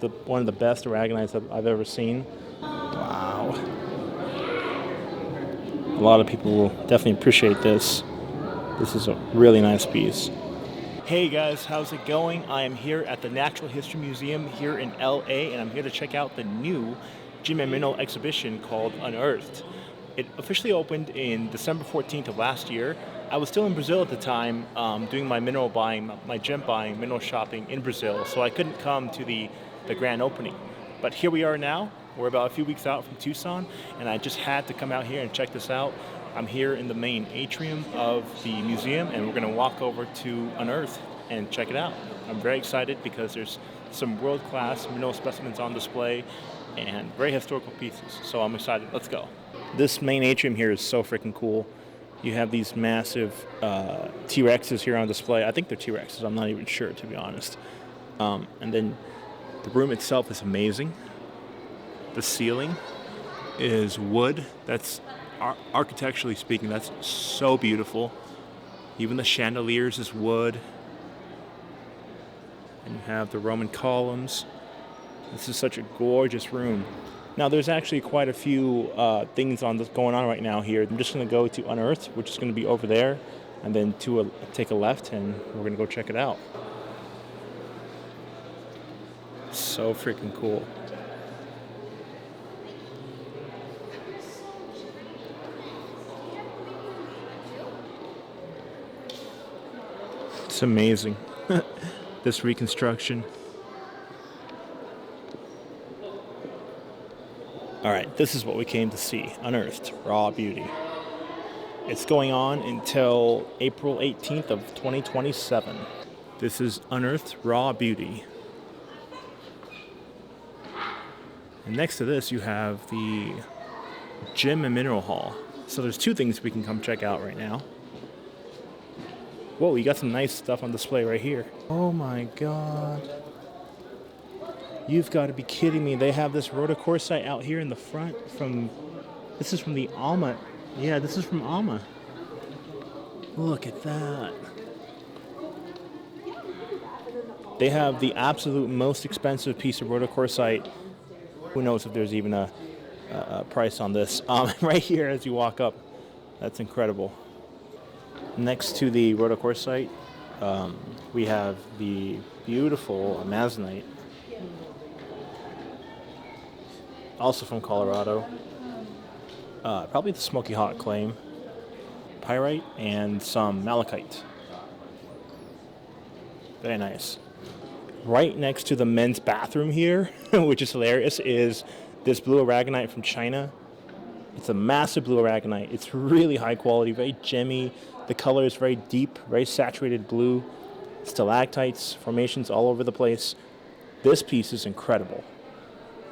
one of the best aragonites I've ever seen. Wow. A lot of people will definitely appreciate this. This is a really nice piece. Hey guys, how's it going? I am here at the Natural History Museum here in LA, and I'm here to check out the new gem and mineral exhibition called Unearthed. It officially opened in December 14th of last year. I was still in Brazil at the time, doing my mineral buying, my gem buying, mineral shopping in Brazil, so I couldn't come to the grand opening. But here we are now. We're about a few weeks out from Tucson, and I just had to come out here and check this out. I'm here in the main atrium of the museum, and we're going to walk over to Unearthed and check it out. I'm very excited because there's some world-class mineral specimens on display and very historical pieces, so I'm excited. Let's go. This main atrium here is so freaking cool. You have these massive T-Rexes here on display. I think they're T-Rexes. I'm not even sure, to be honest. And then the room itself is amazing. The ceiling is wood. That's architecturally speaking, that's so beautiful. Even the chandeliers is wood. And you have the Roman columns. This is such a gorgeous room. Now, there's actually quite a few things going on right now here. I'm just going to go to Unearthed, which is going to be over there, and then take a left, and we're going to go check it out. So freaking cool. It's amazing, this reconstruction. All right, this is what we came to see, Unearthed, Raw Beauty. It's going on until April 18th of 2027. This is Unearthed, Raw Beauty. And next to this, you have the Gem and Mineral Hall. So there's two things we can come check out right now. Whoa, you got some nice stuff on display right here. Oh my God. You've got to be kidding me. They have this rhodocorsite out here in the front this is from the Alma. Yeah, this is from Alma. Look at that. They have the absolute most expensive piece of rhodocorsite. Who knows if there's even a price on this. Right here as you walk up. That's incredible. Next to the rhodocorsite, we have the beautiful amazonite, also from Colorado. Probably the Smoky Hawk claim, pyrite, and some malachite. Very nice. Right next to the men's bathroom here, which is hilarious, is this blue aragonite from China. It's a massive blue aragonite. It's really high quality, very gemmy. The color is very deep, very saturated blue. Stalactites, formations all over the place. This piece is incredible.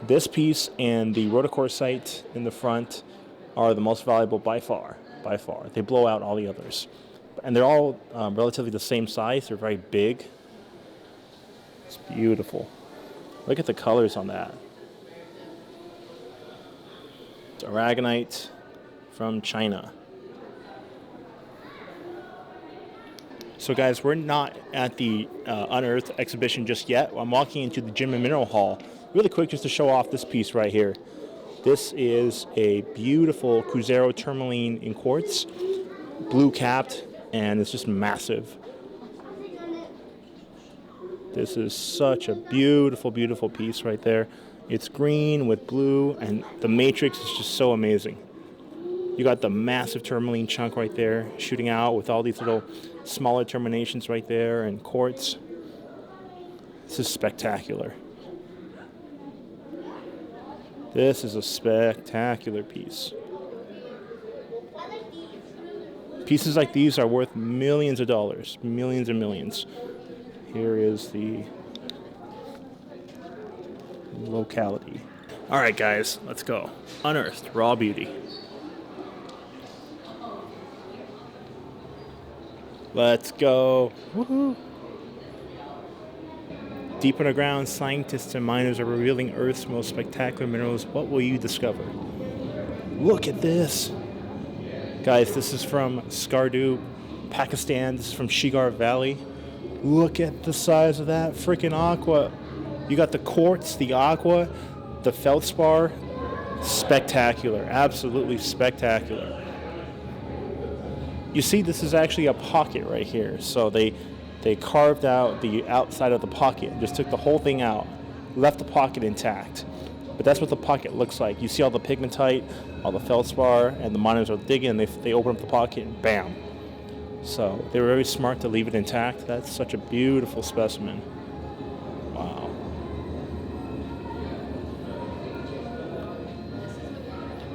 This piece and the rhodocorsite in the front are the most valuable by far. They blow out all the others. And they're all relatively the same size. They're very big. It's beautiful. Look at the colors on that. It's aragonite from China. So guys, we're not at the Unearthed exhibition just yet. I'm walking into the Gem and Mineral Hall. Really quick, just to show off this piece right here. This is a beautiful Cruzeiro tourmaline in quartz, blue capped, and it's just massive. This is such a beautiful, beautiful piece right there. It's green with blue, and the matrix is just so amazing. You got the massive tourmaline chunk right there shooting out with all these little smaller terminations right there and quartz. This is spectacular. This is a spectacular piece. Pieces like these are worth millions of dollars, millions and millions. Here is the locality. All right, guys, let's go. Unearthed, Raw Beauty. Let's go. Woohoo! Deep underground, scientists and miners are revealing Earth's most spectacular minerals. What will you discover? Look at this. Guys, this is from Skardu, Pakistan. This is from Shigar Valley. Look at the size of that freaking aqua. You got the quartz, the aqua, the feldspar. Spectacular, absolutely spectacular. You see, this is actually a pocket right here. So they carved out the outside of the pocket, just took the whole thing out, left the pocket intact. But that's what the pocket looks like. You see all the pigmentite, all the feldspar, and the miners are digging, and they open up the pocket, and bam. So they were very smart to leave it intact. That's such a beautiful specimen. Wow.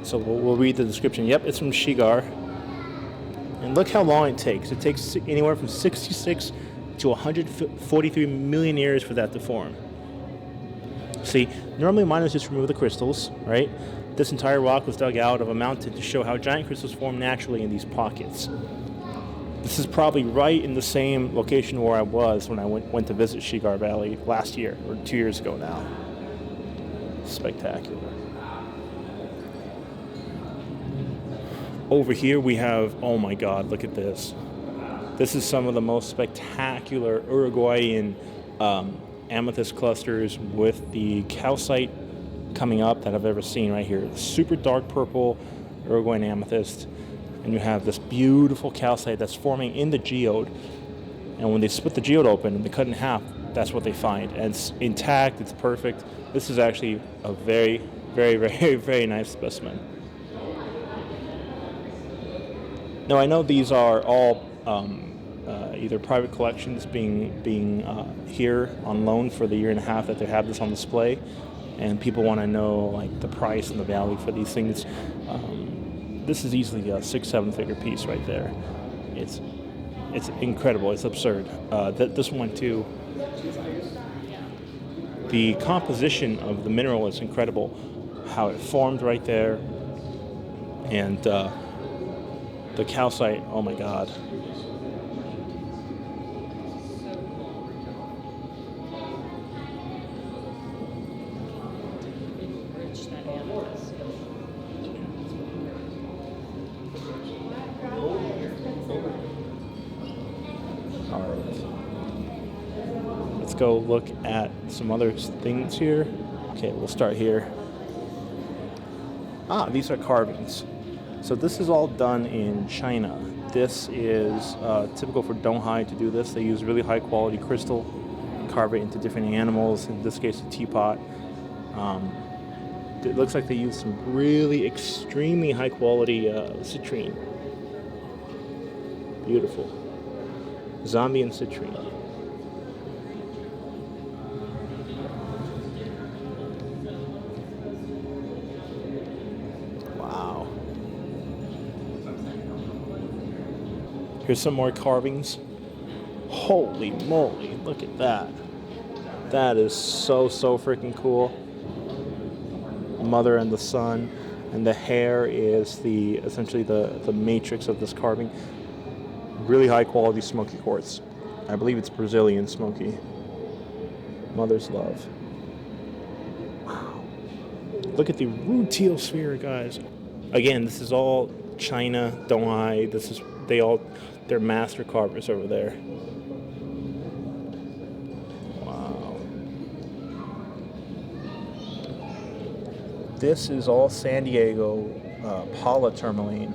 So we'll read the description. Yep, it's from Shigar. And look how long it takes. It takes anywhere from 66 to 143 million years for that to form. See, normally miners just remove the crystals, right? This entire rock was dug out of a mountain to show how giant crystals form naturally in these pockets. This is probably right in the same location where I was when I went to visit Shigar Valley last year, or 2 years ago now. Spectacular. Over here we have, oh my God, look at this. This is some of the most spectacular Uruguayan amethyst clusters with the calcite coming up that I've ever seen right here. Super dark purple Uruguayan amethyst. And you have this beautiful calcite that's forming in the geode. And when they split the geode open and they cut it in half, that's what they find. And it's intact, it's perfect. This is actually a very, very, very, very nice specimen. Now I know these are all either private collections being here on loan for the year and a half that they have this on display, and people want to know like the price and the value for these things. This is easily a 6-7 figure piece right there. It's incredible. It's absurd. This one too. The composition of the mineral is incredible. How it formed right there, and the calcite. Oh my God. Let's go look at some other things here. Okay, we'll start here. These are carvings. So this is all done in China. This is typical for Donghai to do this. They use really high quality crystal, carve it into different animals, in this case a teapot. It looks like they use some really extremely high quality citrine. Beautiful. Zambian citrine. Wow. Here's some more carvings. Holy moly, look at that. That is so freaking cool. Mother and the son, and the hair is essentially the matrix of this carving. Really high quality smoky quartz. I believe it's Brazilian smoky. Mother's love. Wow. Look at the rutile sphere, guys. Again, this is all China, Donghai. They're master carvers over there. Wow. This is all San Diego Paula tourmaline,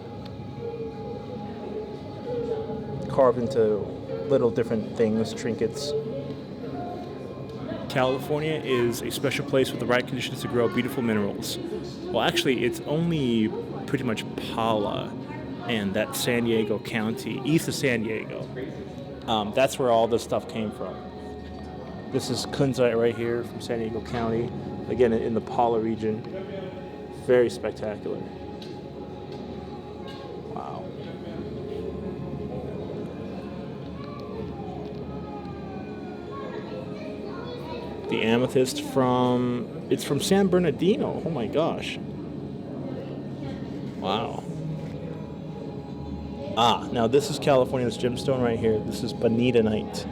carved into little different things, trinkets. California is a special place with the right conditions to grow beautiful minerals. Well, actually, it's only pretty much Paula and that San Diego County, east of San Diego. That's where all this stuff came from. This is kunzite right here from San Diego County, again in the Paula region. Very spectacular. Wow. The amethyst it's from San Bernardino. Oh my gosh. Wow. Now this is California's gemstone right here. This is bonitite.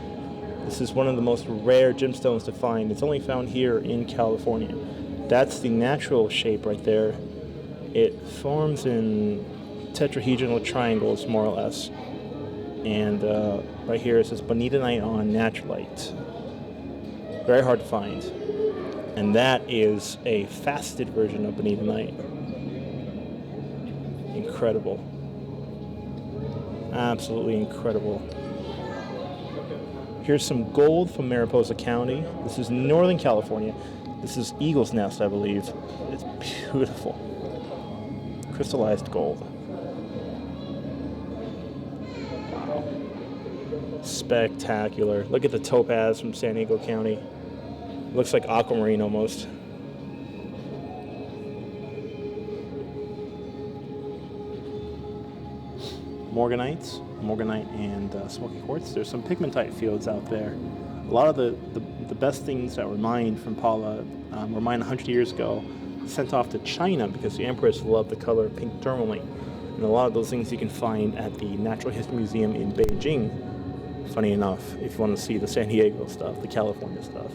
This is one of the most rare gemstones to find. It's only found here in California. That's the natural shape right there. It forms in tetrahedral triangles, more or less. And right here it says bonitite on naturalite. Very hard to find. And that is a faceted version of Benitoite. Incredible. Absolutely incredible. Here's some gold from Mariposa County. This is Northern California. This is Eagle's Nest, I believe. It's beautiful. Crystallized gold. Wow. Spectacular. Look at the topaz from San Diego County. Looks like aquamarine almost. Morganite and smoky quartz. There's some pigmentite fields out there. A lot of the best things that were mined from Paula were mined 100 years ago, sent off to China because the empress loved the color pink tourmaline. And a lot of those things you can find at the Natural History Museum in Beijing. Funny enough, if you want to see the San Diego stuff, the California stuff.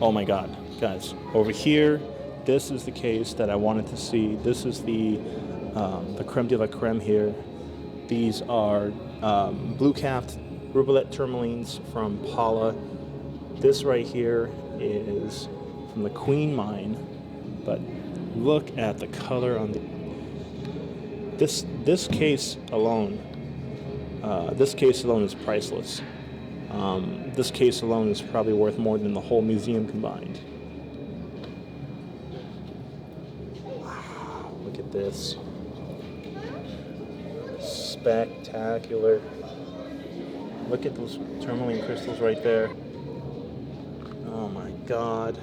Oh my God, guys, over here, this is the case that I wanted to see. This is the creme de la creme here. These are blue-capped rubellite tourmalines from Paula. This right here is from the Queen Mine, but look at the color on this case alone. This case alone is priceless. This case alone is probably worth more than the whole museum combined. Wow, look at this. Spectacular. Look at those tourmaline crystals right there. Oh my God.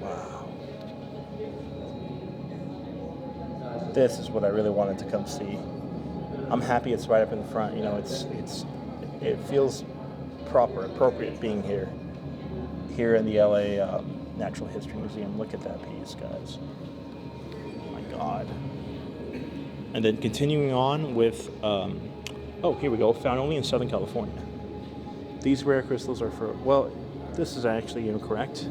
Wow. This is what I really wanted to come see. I'm happy it's right up in the front. You know, it feels appropriate being here in the LA Natural History Museum. Look at that piece, guys. Oh my God. And then continuing on with, oh, here we go. Found only in Southern California. These rare crystals are for, well, this is actually incorrect.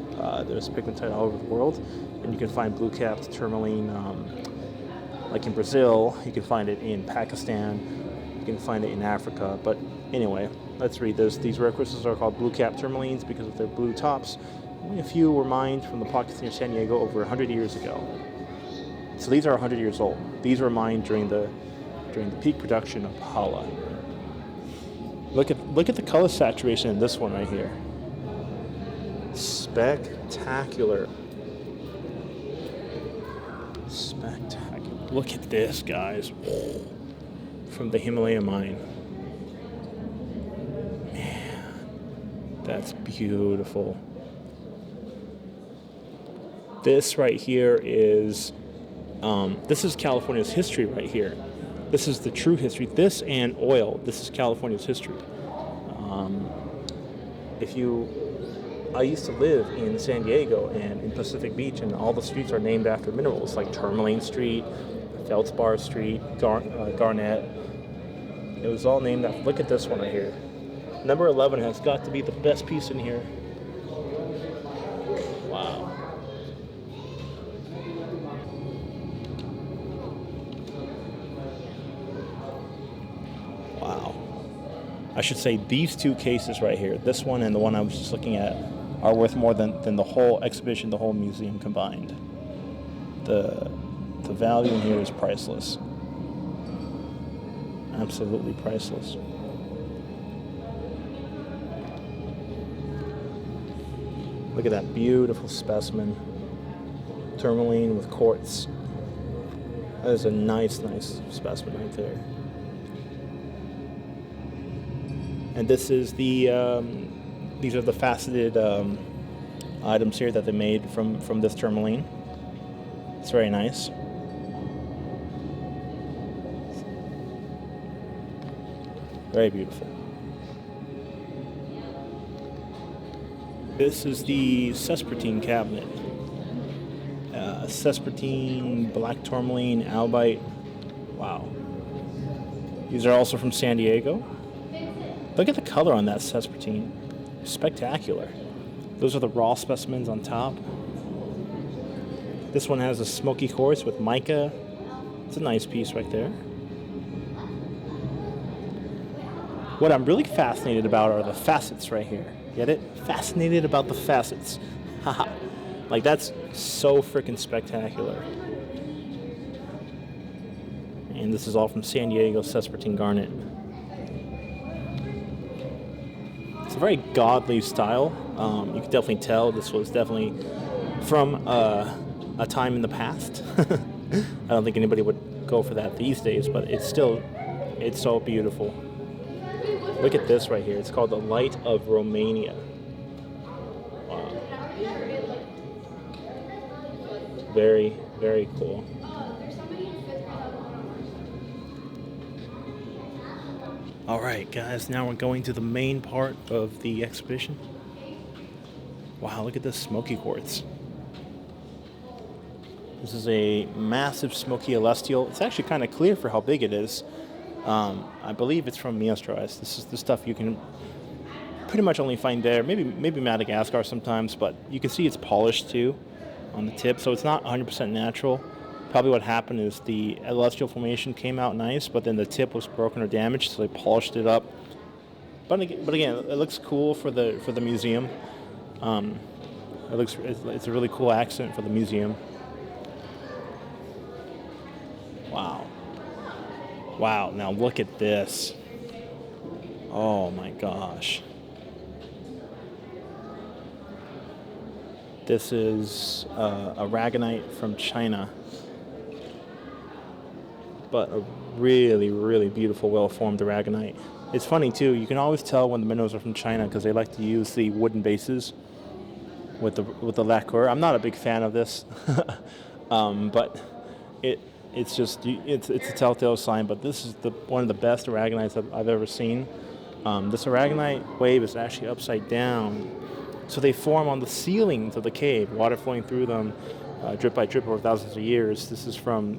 There's pigmentite all over the world, and you can find blue-capped tourmaline. Like in Brazil, you can find it in Pakistan, you can find it in Africa. But anyway, let's read this. These rare crystals are called blue-capped tourmalines because of their blue tops. Only a few were mined from the pockets near San Diego over 100 years ago. So these are 100 years old. These were mined during the peak production of Paula. Look at the color saturation in this one right here. Spectacular. Spectacular. Look at this, guys. From the Himalaya mine. Man, that's beautiful. This right here is, this is California's history right here. This is the true history. This and oil, this is California's history. I used to live in San Diego and in Pacific Beach, and all the streets are named after minerals, like Tourmaline Street, Feldspar Street, Garnet. It was all named after. Look at this one right here. Number 11 has got to be the best piece in here. Wow. Wow. I should say these two cases right here, this one and the one I was just looking at, are worth more than the whole exhibition, the whole museum combined. The value in here is priceless. Absolutely priceless. Look at that beautiful specimen. Tourmaline with quartz. That is a nice specimen right there. And this is these are the faceted items here that they made from this tourmaline. It's very nice. Very beautiful. This is the Sespertine cabinet. Sespertine, black tourmaline, albite. Wow. These are also from San Diego. Look at the color on that Sespertine. Spectacular. Those are the raw specimens on top. This one has a smoky quartz with mica. It's a nice piece right there. What I'm really fascinated about are the facets right here. Get it? Fascinated about the facets. Haha. Like, that's so freaking spectacular. And this is all from San Diego Sespertine Garnet. It's a very godly style. You can definitely tell this was definitely from a time in the past. I don't think anybody would go for that these days, but it's so beautiful. Look at this right here. It's called the Light of Romania. Wow. Very, very cool. All right, guys, now we're going to the main part of the exhibition. Wow, look at this smoky quartz. This is a massive smoky celestial. It's actually kind of clear for how big it is. I believe it's from Unearthed. This is the stuff you can pretty much only find there. Maybe Madagascar sometimes, but you can see it's polished too on the tip, so it's not 100% natural. Probably what happened is the celestial formation came out nice, but then the tip was broken or damaged, so they polished it up. But again, it looks cool for the museum. It's a really cool accent for the museum. Wow, now look at this. Oh my gosh. This is a ragonite from China. But a really, really beautiful, well-formed aragonite. It's funny, too. You can always tell when the minerals are from China because they like to use the wooden bases with the lacquer. I'm not a big fan of this, but it's a telltale sign. But this is one of the best aragonites I've ever seen. This aragonite wave is actually upside down, so they form on the ceilings of the cave, water flowing through them, drip by drip over thousands of years. This is from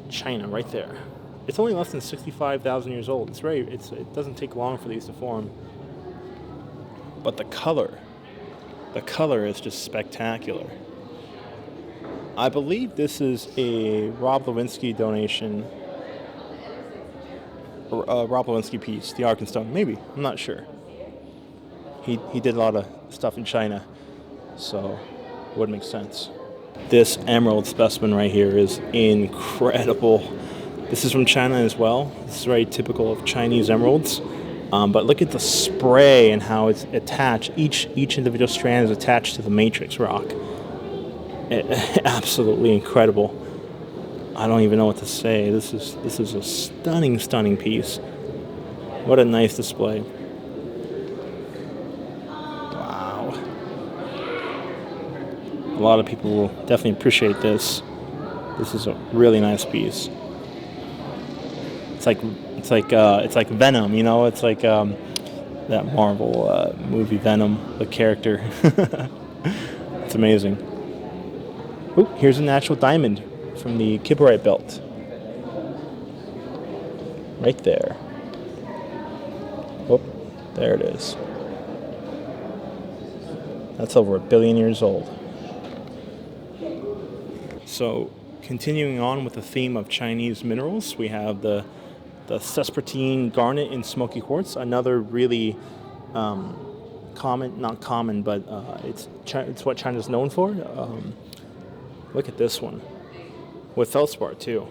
China, right there. It's only less than 65,000 years old. It doesn't take long for these to form. But the color is just spectacular. I believe this is a Rob Lewinsky donation, or a Rob Lewinsky piece, the Arkenstone. Maybe, I'm not sure. He did a lot of stuff in China, so it would make sense. This emerald specimen right here is incredible. This is from China as well. This is very typical of Chinese emeralds. But look at the spray and how it's attached. Each individual strand is attached to the matrix rock. Absolutely incredible. I don't even know what to say. This is a stunning piece. What a nice display. A lot of people will definitely appreciate this. This is a really nice piece. It's like Venom, you know. It's like that Marvel movie Venom, the character. It's amazing. Oh, here's a natural diamond from the Kibarite Belt. Right there. Oh, there it is. That's over 1 billion years old. So, continuing on with the theme of Chinese minerals, we have the Sespertine Garnet in smoky quartz, another really not common, but it's what China's known for. Look at this one, with feldspar too.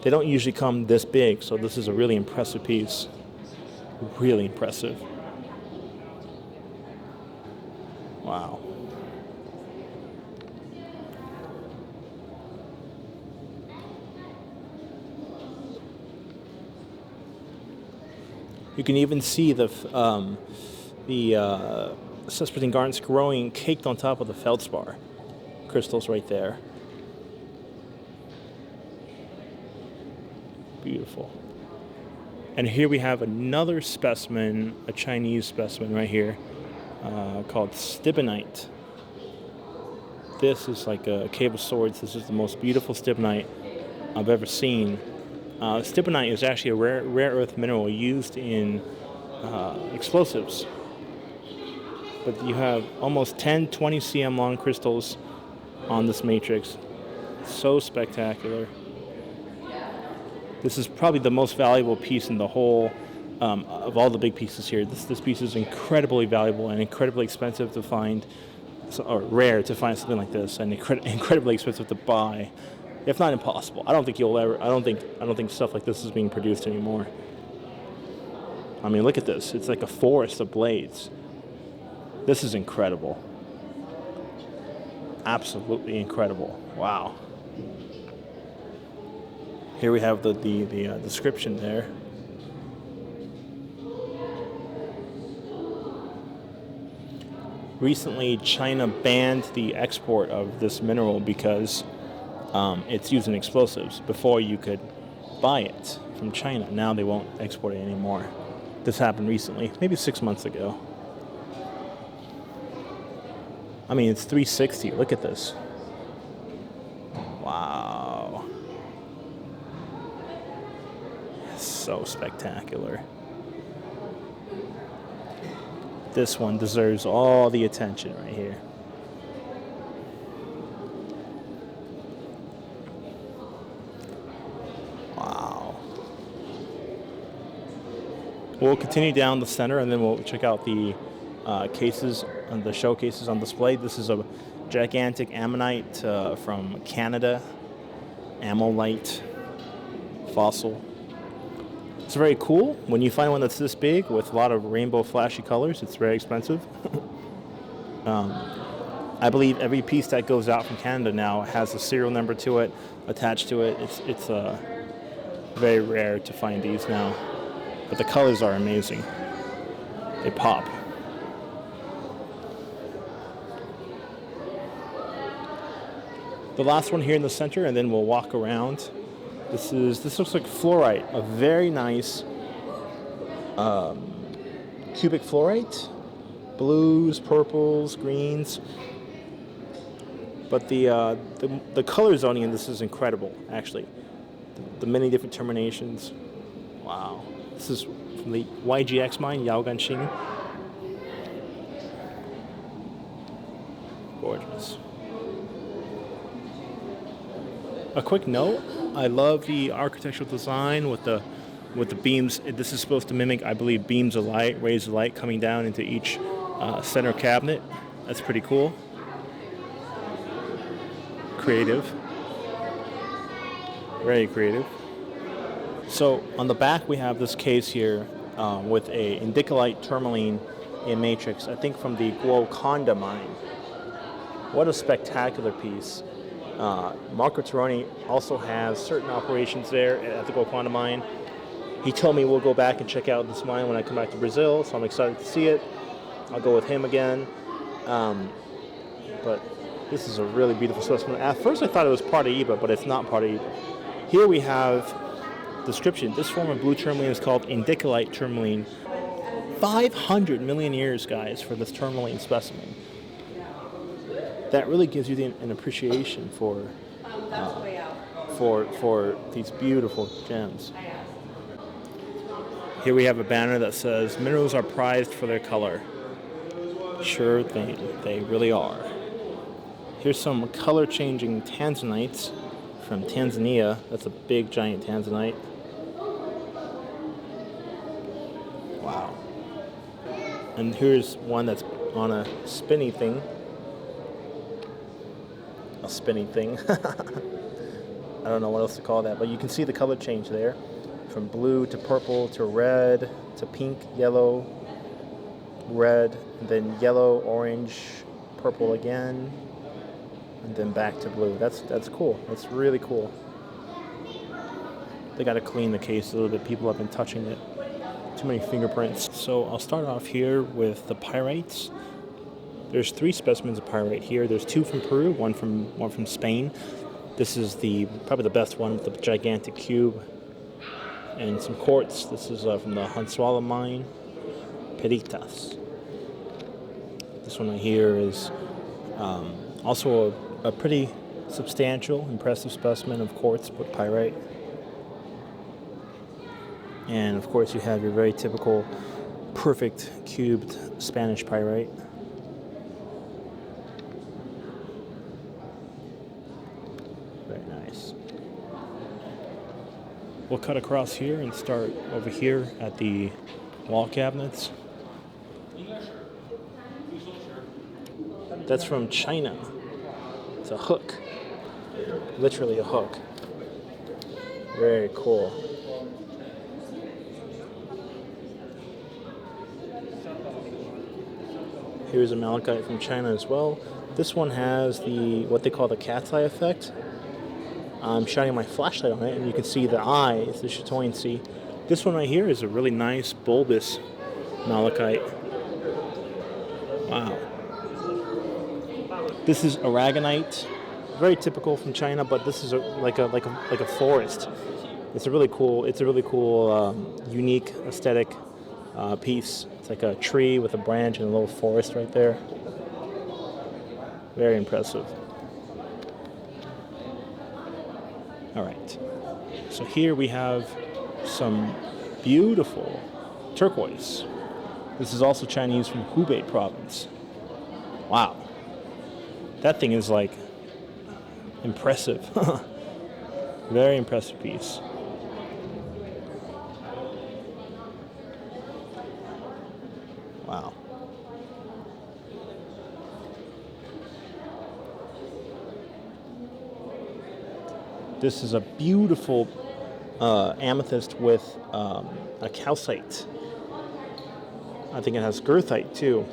They don't usually come this big, so this is a really impressive piece. Really impressive. Wow. You can even see the Sespertine garnets growing caked on top of the feldspar crystals right there. Beautiful. And here we have another specimen, a Chinese specimen right here, called stibnite. This is like a cave of swords. This is the most beautiful stibnite I've ever seen. Stibnite is actually a rare earth mineral used in explosives. But you have almost 10, 20 cm long crystals on this matrix. So spectacular. This is probably the most valuable piece in the whole of all the big pieces here, this piece is incredibly valuable and incredibly expensive to find, or rare to find something like this, and incredibly expensive to buy, if not impossible. I don't think you'll ever. I don't think stuff like this is being produced anymore. I mean, look at this. It's like a forest of blades. This is incredible. Absolutely incredible. Wow. Here we have the description there. Recently, China banned the export of this mineral because it's used in explosives. Before, you could buy it from China. Now they won't export it anymore. This happened recently, maybe 6 months ago. I mean, it's 360. Look at this. Wow. It's so spectacular. This one deserves all the attention right here. Wow. We'll continue down the center and then we'll check out the cases and the showcases on display. This is a gigantic ammonite from Canada, ammonite fossil. It's very cool. When you find one that's this big with a lot of rainbow flashy colors, it's very expensive. I believe every piece that goes out from Canada now has a serial number to it, attached to it. It's very rare to find these now. But the colors are amazing. They pop. The last one here in the center, and then we'll walk around. This looks like fluorite, a very nice cubic fluorite, blues, purples, greens. But the color zoning in this is incredible, actually. The many different terminations. Wow. This is from the YGX mine, Yaoganxing. Gorgeous. A quick note, I love the architectural design with the beams. This is supposed to mimic, I believe, beams of light, rays of light coming down into each center cabinet. That's pretty cool. Creative. Very creative. So on the back we have this case here with a indicolite tourmaline in matrix, I think from the Golconda mine. What a spectacular piece. Marco Torroni also has certain operations there at the Golconda mine. He told me we'll go back and check out this mine when I come back to Brazil, so I'm excited to see it. I'll go with him again. But this is a really beautiful specimen. At first I thought it was Paraíba, but it's not Paraíba. Here we have description. This form of blue tourmaline is called indicolite tourmaline. 500 million years, guys, for this tourmaline specimen. That really gives you an appreciation for these beautiful gems. Here we have a banner that says, "Minerals are prized for their color." Sure thing, they really are. Here's some color-changing tanzanites from Tanzania. That's a big, giant tanzanite. Wow. And here's one that's on a spinny thing. A spinning thing. I don't know what else to call that, but you can see the color change there. From blue to purple to red to pink, yellow, red, and then yellow, orange, purple again, and then back to blue. That's cool. That's really cool. They got to clean the case a little bit. People have been touching it. Too many fingerprints. So I'll start off here with the pyrites. There's 3 specimens of pyrite here. There's 2 from Peru, one from Spain. This is probably the best one with the gigantic cube. And some quartz. This is from the Hunsuala mine, Peritas. This one right here is also a pretty substantial, impressive specimen of quartz with pyrite. And of course you have your very typical perfect cubed Spanish pyrite. We'll cut across here and start over here at the wall cabinets. That's from China. It's a hook. Literally a hook. Very cool. Here's a malachite from China as well. This one has what they call the cat's eye effect. I'm shining my flashlight on it, and you can see the eyes, the chatoyancy. This one right here is a really nice bulbous malachite. Wow. This is aragonite, very typical from China, but this is like a forest. It's a really cool, unique aesthetic piece. It's like a tree with a branch and a little forest right there. Very impressive. All right. So here we have some beautiful turquoise. This is also Chinese from Hubei province. Wow. That thing is like impressive. Very impressive piece. Wow. This is a beautiful amethyst with a calcite. I think it has goethite too.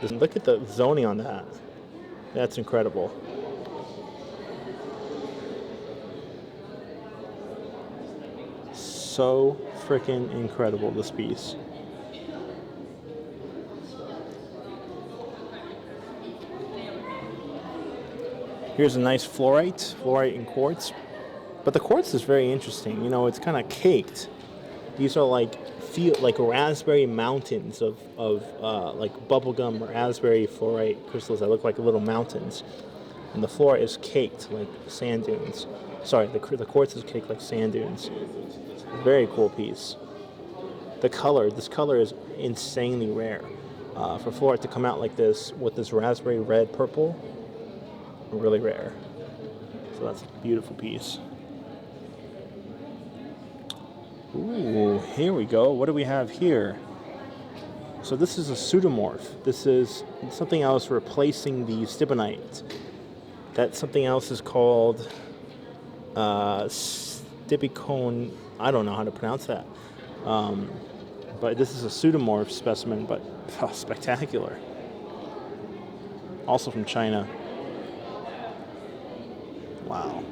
Look at the zoning on that. That's incredible. So freaking incredible, this piece. Here's a nice fluorite in quartz. But the quartz is very interesting. You know, it's kind of caked. These are like raspberry mountains of like bubblegum raspberry fluorite crystals that look like little mountains. And the floor is caked like sand dunes. Sorry, the quartz is caked like sand dunes. Very cool piece. This color is insanely rare. For fluorite to come out like this with this raspberry red purple, really rare. So that's a beautiful piece. Ooh, here we go. What do we have here? So this is a pseudomorph. This is something else replacing the stibnite. That something else is called stibicone. I don't know how to pronounce that. But this is a pseudomorph specimen, but spectacular. Also from China. Wow.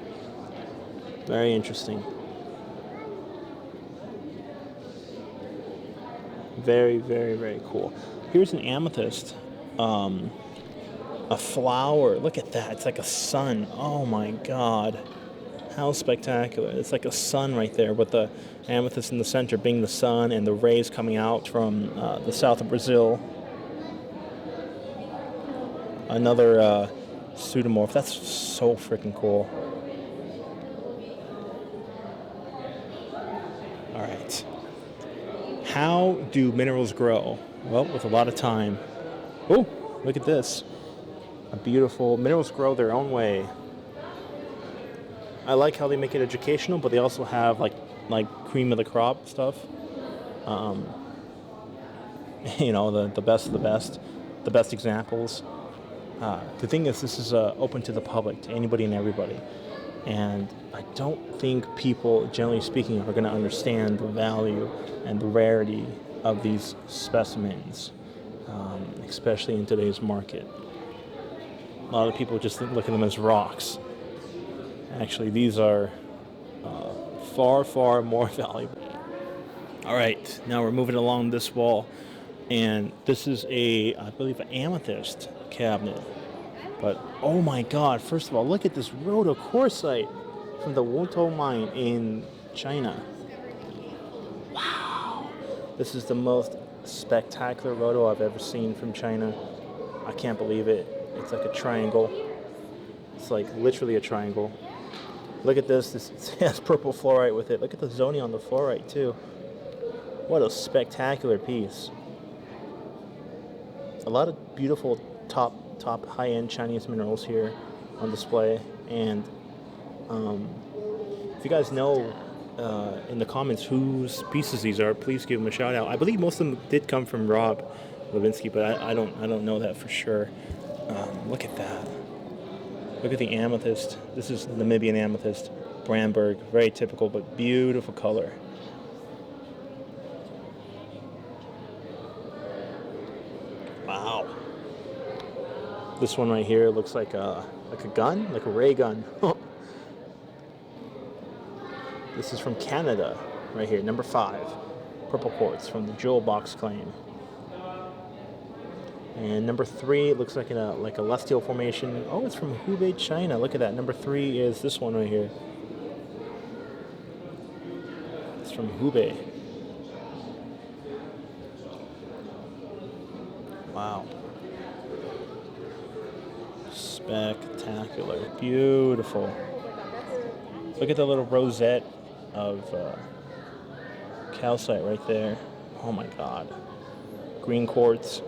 Very interesting. Very, very, very cool. Here's an amethyst. A flower. Look at that. It's like a sun. Oh my God. How spectacular. It's like a sun right there with the amethyst in the center being the sun and the rays coming out from the south of Brazil. Another pseudomorph. That's so freaking cool. All right. How do minerals grow? Well, with a lot of time. Oh, look at this. A beautiful, minerals grow their own way. I like how they make it educational, but they also have like cream of the crop stuff. You know, the best of the best examples. The thing is, this is open to the public, to anybody and everybody. And I don't think people, generally speaking, are going to understand the value and the rarity of these specimens, especially in today's market. A lot of people just look at them as rocks. Actually, these are far, far more valuable. All right, now we're moving along this wall, and this is I believe, an amethyst cabinet. But oh my God! First of all, look at this rhodochrosite from the Wuntou mine in China. Wow! This is the most spectacular rhodo I've ever seen from China. I can't believe it. It's like a triangle. It's like literally a triangle. Look at this. This has purple fluorite with it. Look at the zoning on the fluorite too. What a spectacular piece. A lot of beautiful top high-end Chinese minerals here on display. And if you guys know in the comments whose pieces these are. Please give them a shout out. I believe most of them did come from Rob Levinsky, but I don't know that for sure. Look at that. Look at the amethyst. This is Namibian amethyst, Bramberg. Very typical, but beautiful color. Wow. This one right here looks like a gun, like a ray gun. This is from Canada, right here, number 5, purple quartz from the Jewel Box claim. And number 3, it looks like a lusteel formation. Oh, it's from Hubei, China. Look at that. Number 3 is this one right here. It's from Hubei. Wow. Spectacular. Beautiful. Look at the little rosette of calcite right there. Oh my God. Green quartz.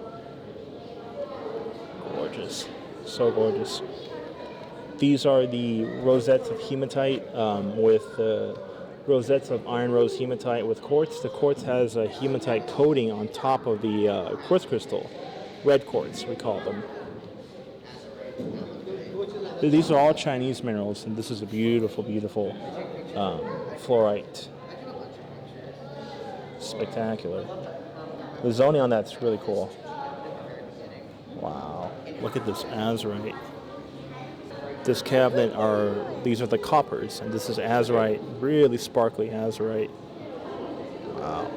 Gorgeous. So gorgeous. These are the rosettes of hematite with rosettes of iron rose hematite with quartz. The quartz has a hematite coating on top of the quartz crystal. Red quartz, we call them. These are all Chinese minerals, and this is a beautiful, beautiful fluorite. Spectacular. The zoning on that's really cool. Wow. Look at this azurite. This cabinet these are the coppers, and this is azurite, really sparkly azurite. Wow.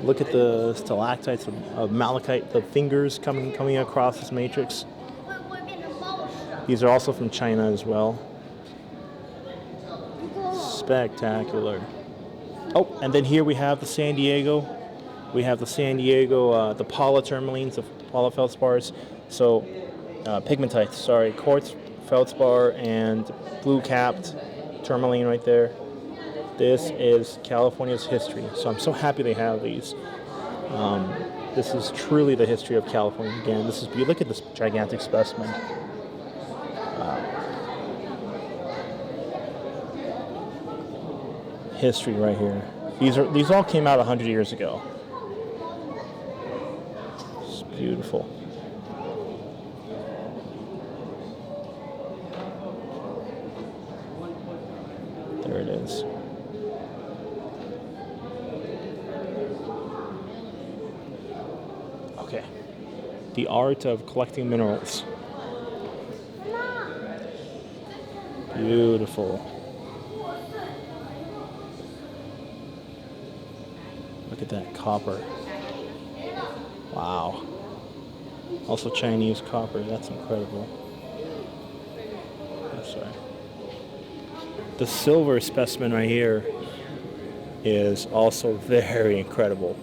Look at the stalactites of malachite, the fingers coming across this matrix. These are also from China as well. Spectacular. Oh, and then here we have the San Diego. We have the San Diego, the Paula tourmalines, the Paula feldspars. So, pigmatites, sorry, quartz feldspar and blue-capped tourmaline right there. This is California's history. So I'm so happy they have these. This is truly the history of California. Again, look at this gigantic specimen. History right here. These all came out 100 years ago. It's beautiful. There it is. Okay. The art of collecting minerals. Beautiful. Look at that copper. Wow. Also Chinese copper. That's incredible. Oh, sorry. The silver specimen right here is also very incredible.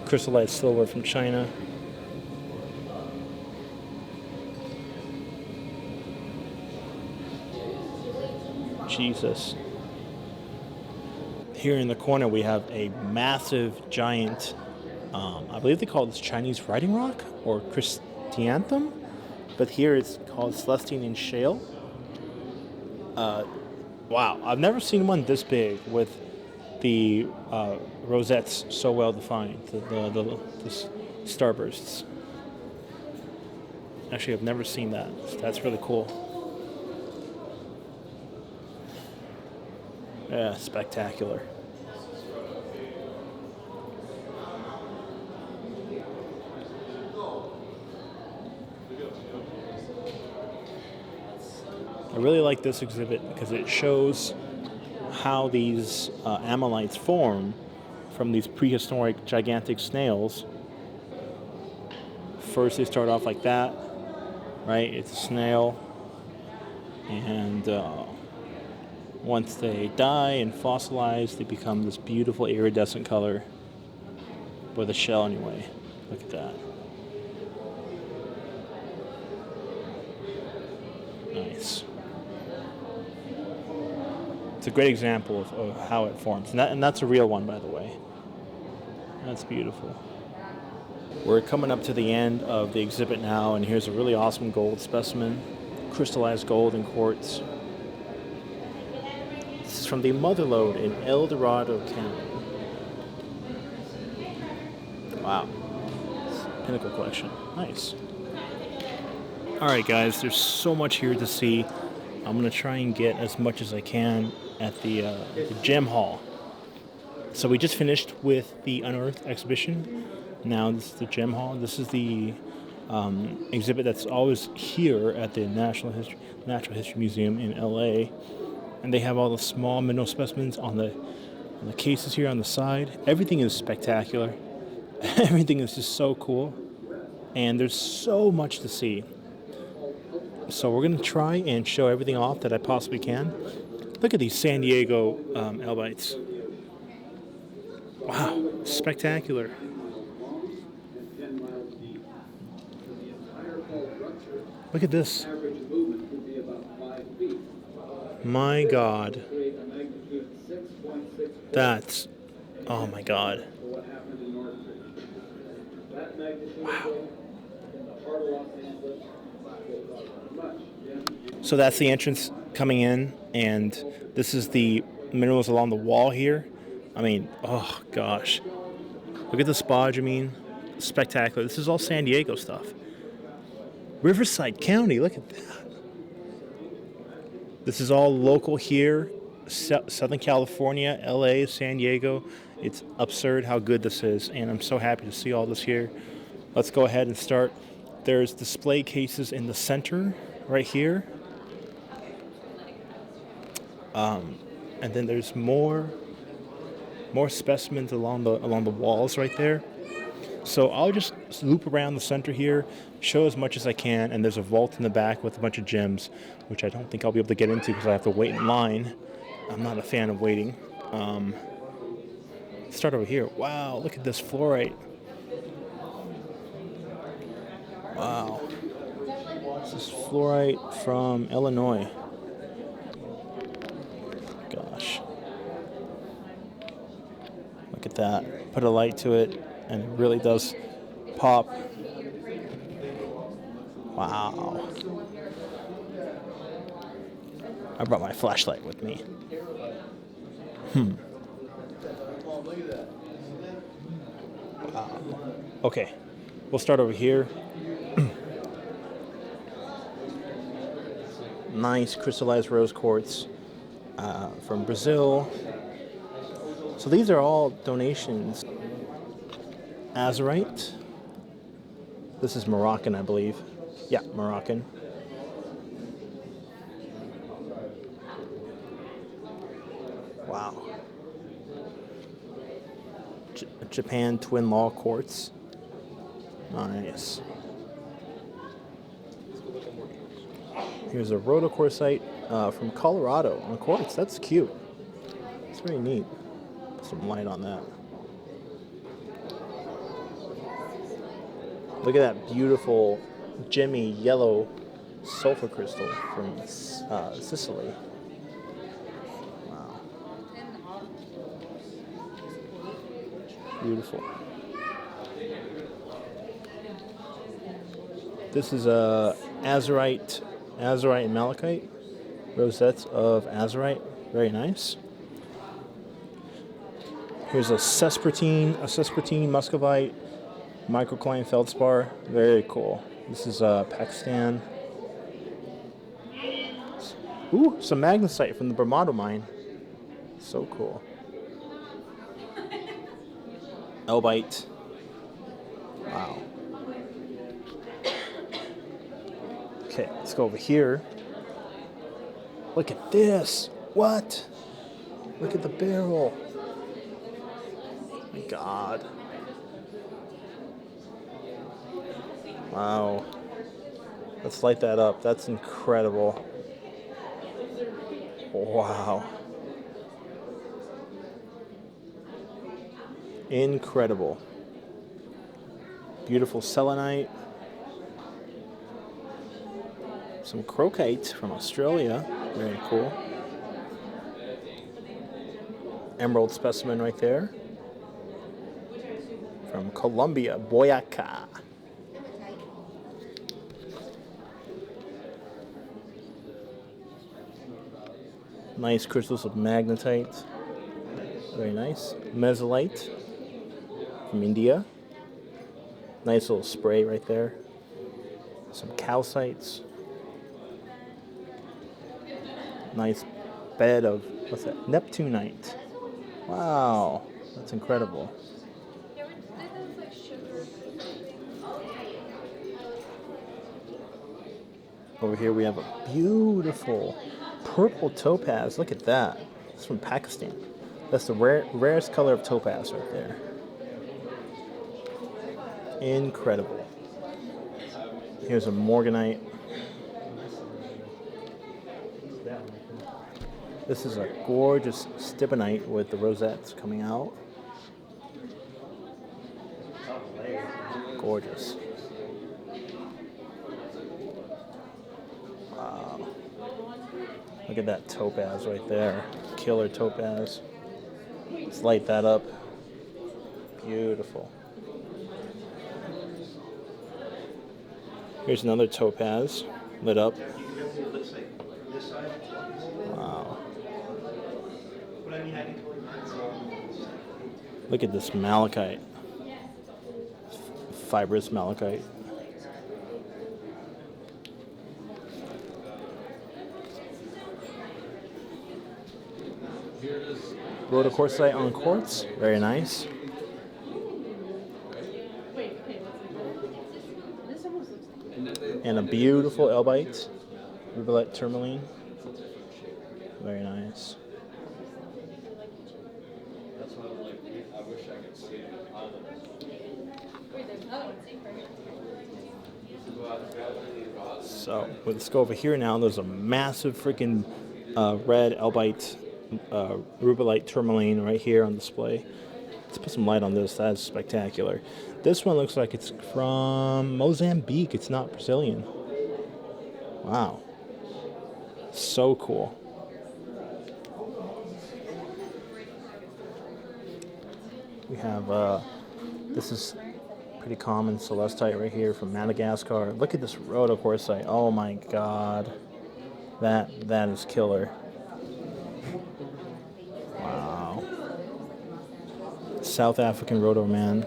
Crystallized silver from China. Jesus. Here in the corner we have a massive giant, I believe they call this Chinese writing rock or Christianthum, but here it's called Celestine shale. Wow, I've never seen one this big with the rosettes so well defined, the starbursts. Actually, I've never seen that. That's really cool. Yeah, spectacular. I really like this exhibit because it shows how these amylites form from these prehistoric gigantic snails. First they start off like that, right? It's a snail. And once they die and fossilize, they become this beautiful iridescent color. With a shell anyway. Look at that. Nice. It's a great example of how it forms. And that's a real one, by the way. That's beautiful. We're coming up to the end of the exhibit now, and here's a really awesome gold specimen. Crystallized gold and quartz. is from the Mother Lode in El Dorado County. Wow. Pinnacle collection. Nice. Alright guys, there's so much here to see. I'm going to try and get as much as I can at the Gem Hall. So we just finished with the Unearthed exhibition. Now this is the Gem Hall. This is the exhibit that's always here at the Natural History Museum in LA. And they have all the small mineral specimens on the cases here on the side. Everything is spectacular. Everything is just so cool. And there's so much to see. So we're going to try and show everything off that I possibly can. Look at these San Diego albites. Wow, spectacular. Look at this. My God. That's, oh my God. Wow. So that's the entrance coming in, and this is the minerals along the wall here. I mean, oh gosh. Look at the spodumene. Spectacular. This is all San Diego stuff. Riverside County, look at that. This is all local here. Southern California, LA, San Diego. It's absurd how good this is, and I'm so happy to see all this here. Let's go ahead and start. There's display cases in the center right here. And then there's more specimens along the walls right there. So I'll just loop around the center here, show as much as I can, and there's a vault in the back with a bunch of gems, which I don't think I'll be able to get into because I have to wait in line. I'm not a fan of waiting. Let's start over here. Wow, look at this fluorite. Wow. This is fluorite from Illinois. Gosh. Look at that. Put a light to it, and it really does pop. Wow. I brought my flashlight with me. Wow. Okay. We'll start over here. Nice crystallized rose quartz from Brazil. So these are all donations. Azurite. This is Moroccan, I believe. Yeah, Moroccan. Wow. Japan Twin Law quartz. Nice. Here's a rhodocorsite from Colorado on quartz. That's cute. It's very neat. Put some light on that. Look at that beautiful gemmy yellow sulfur crystal from Sicily. Wow. Beautiful. This is a azurite and malachite. Rosettes of azurite. Very nice. Here's a sespertine muscovite microcline feldspar. Very cool. This is Pakistan. Ooh, some magnesite from the Brahmado mine. So cool. Elbite. Wow. Okay, let's go over here. Look at this. What? Look at the barrel. My God. Wow. Let's light that up. That's incredible. Wow. Incredible. Beautiful selenite. Some crocite from Australia. Very cool. Emerald specimen right there. From Colombia, Boyaca. Nice crystals of magnetite. Very nice. Mesolite from India. Nice little spray right there. Some calcites. Nice bed of, what's that? Neptunite. Wow, that's incredible. Over here we have a beautiful purple topaz. Look at that. It's from Pakistan. That's the rarest color of topaz right there. Incredible. Here's a morganite. This is a gorgeous stibnite with the rosettes coming out. Gorgeous. Wow. Look at that topaz right there. Killer topaz. Let's light that up. Beautiful. Here's another topaz lit up. Wow. Look at this malachite. Fibrous malachite. Rhodochrosite on quartz. Very nice. And a beautiful elbite. Rubellite tourmaline. Very nice. So let's go over here now. There's a massive freaking red elbite, rubellite tourmaline right here on display. Let's put some light on this. That's spectacular. This one looks like it's from Mozambique. It's not Brazilian. Wow. So cool. We have, this is pretty common celestite right here from Madagascar. Look at this rhodochrosite. Oh my god. That is killer. Wow. South African rhodoman.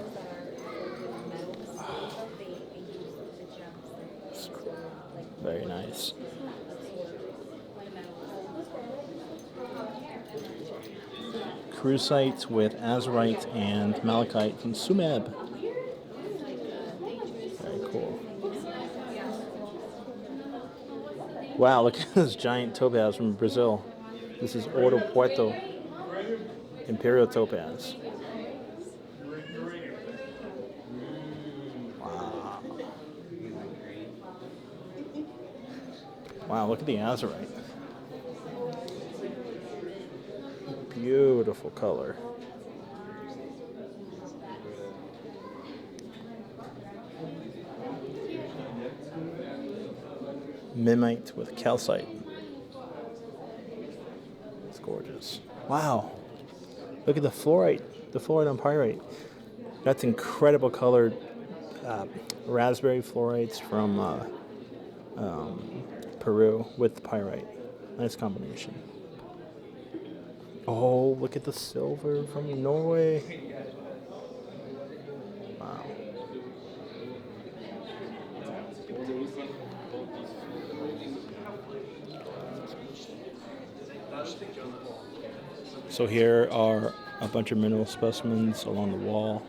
Very nice. Crucite with azurite and malachite from Sumeb. Very cool. Wow, look at this giant topaz from Brazil. This is Ouro Preto Imperial Topaz. Wow. Wow, look at the azurite. Beautiful color. Mimite with calcite. It's gorgeous. Wow. Look at the fluorite. The fluorite on pyrite. That's incredible colored raspberry fluorites from Peru with pyrite. Nice combination. Oh, look at the silver from Norway. Wow. So here are a bunch of mineral specimens along the wall.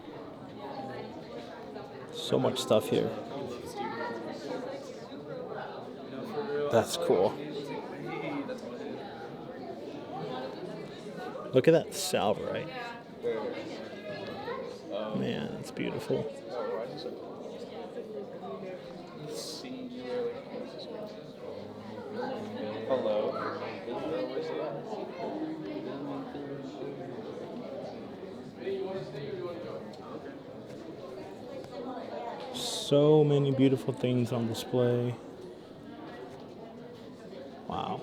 So much stuff here. That's cool. Look at that salverite. Man, that's beautiful. Hello. So many beautiful things on display. Wow.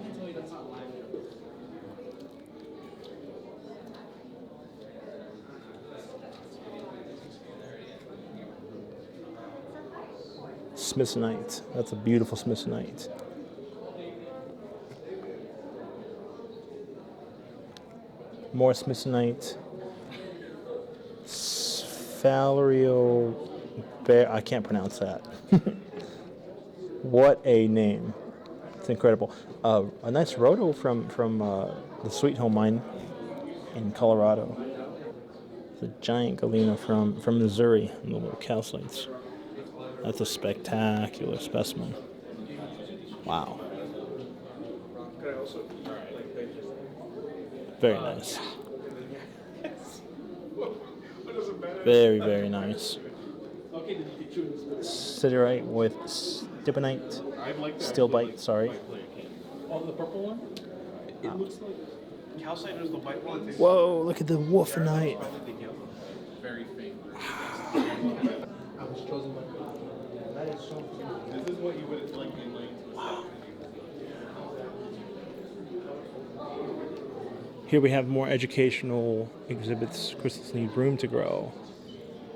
Smithsonite. That's a beautiful Smithsonite. More smithsonite. Sphaerio bear. I can't pronounce that. What a name. It's incredible. A nice roto from the Sweet Home Mine in Colorado. It's a giant galena from Missouri in the little calcites. That's a spectacular specimen. Wow. Very nice. Very, very nice. Siderite with stibnite. Stilbite, sorry. Oh, the purple one? It looks like calcite is the white one. Whoa, look at the wolfenite. Very faint. I was chosen by that is so cool. This is what you would like in like. Wow. Here we have more educational exhibits. Crystals need room to grow.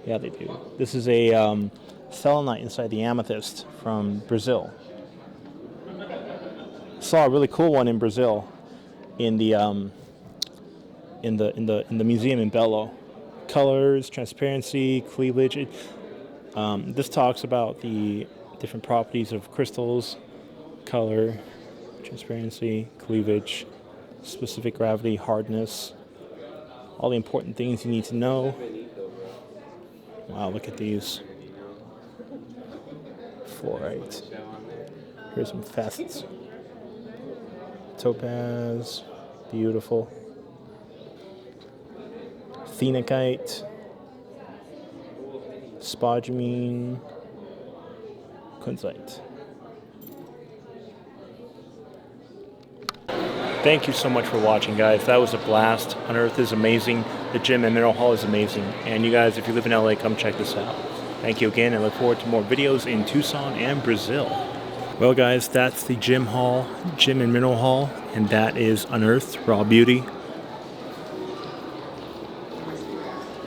Yeah, they do. This is a selenite inside the amethyst from Brazil. Saw a really cool one in Brazil, in the museum in Belo. Colors, transparency, cleavage. This talks about the different properties of crystals: color, transparency, cleavage, specific gravity, hardness. All the important things you need to know. Wow, look at these. Fluorite. Here's some facets. Topaz, beautiful. Phenakite, spodumene, kunzite. Thank you so much for watching, guys. That was a blast. Unearthed is amazing. The gym and mineral hall is amazing. And you guys, if you live in LA, come check this out. Thank you again, and look forward to more videos in Tucson and Brazil. Well, guys, that's the gym and mineral hall, and that is Unearthed, raw beauty.